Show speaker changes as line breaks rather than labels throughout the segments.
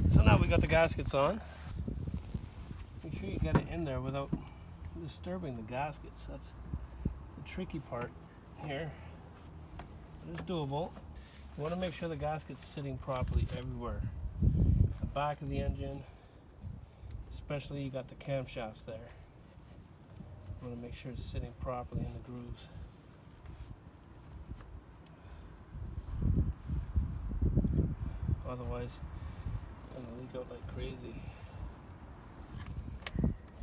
So now we got the gaskets on. Make sure you get it in there without disturbing the gaskets. That's the tricky part here. It's doable. You want to make sure the gasket's sitting properly everywhere. The back of the engine, especially you got the camshafts there. You want to make sure it's sitting properly in the grooves. Otherwise, it's going to leak out like crazy.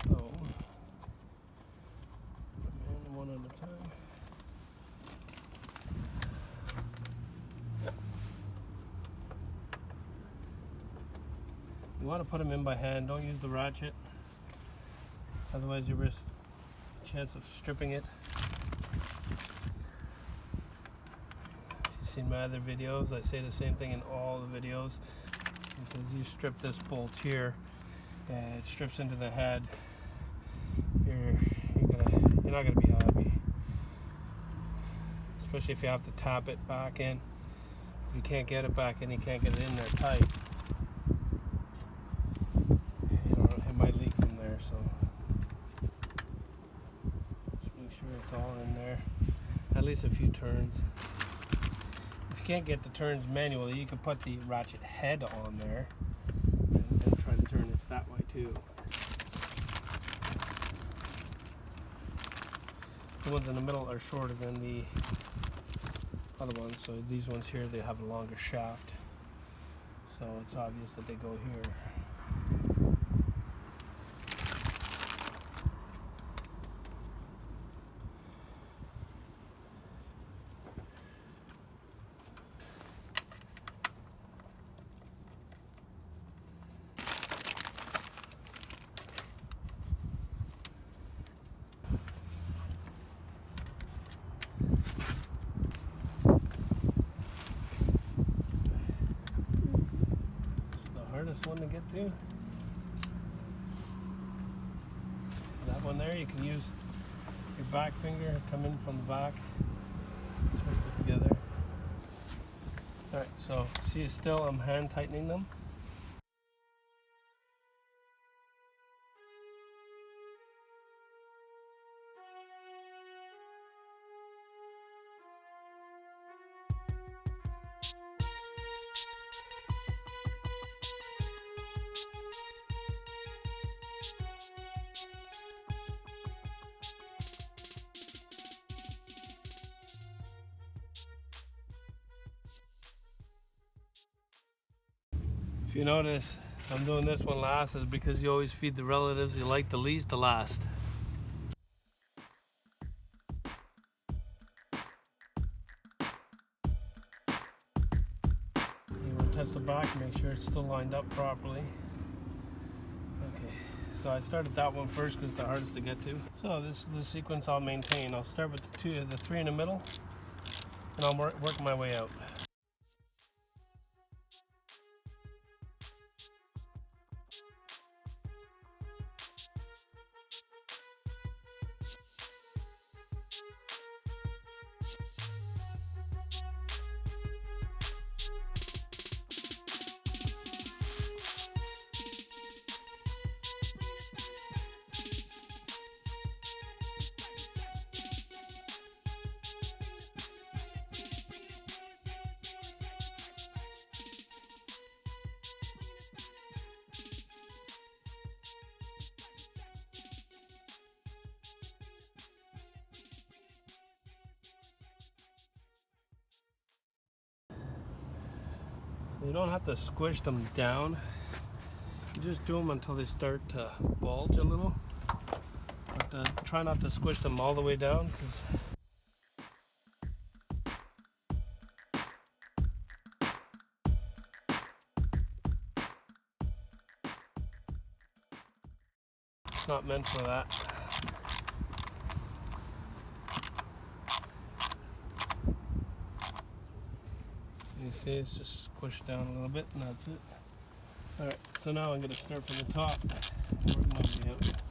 So, one at a time. You want to put them in by hand. Don't use the ratchet. Otherwise, you risk a chance of stripping it. In my other videos, I say the same thing in all the videos, because you strip this bolt here and it strips into the head, you're not gonna be happy, especially if you have to tap it back in. If you can't get it back in, you can't get it in there tight, it might leak from there. So just make sure it's all in there, at least a few turns. Can't get the turns manually, you can put the ratchet head on there and try to turn it that way too. The ones in the middle are shorter than the other ones, so these ones here, they have a longer shaft, so it's obvious that they go here. Hardest one to get to. That one there, you can use your back finger, come in from the back, twist it together. Alright, so see still I'm hand tightening them. If you notice, I'm doing this one last is because you always feed the relatives you like the least to last. You want to touch the back, make sure it's still lined up properly. Okay, so I started that one first because it's the hardest to get to. So this is the sequence I'll maintain. I'll start with the three in the middle, and I'll work my way out. You don't have to squish them down. You just do them until they start to bulge a little. But try not to squish them all the way down, because it's not meant for that. You see, it's just squished down a little bit, and that's it. Alright, so now I'm going to start from the top and work my way out.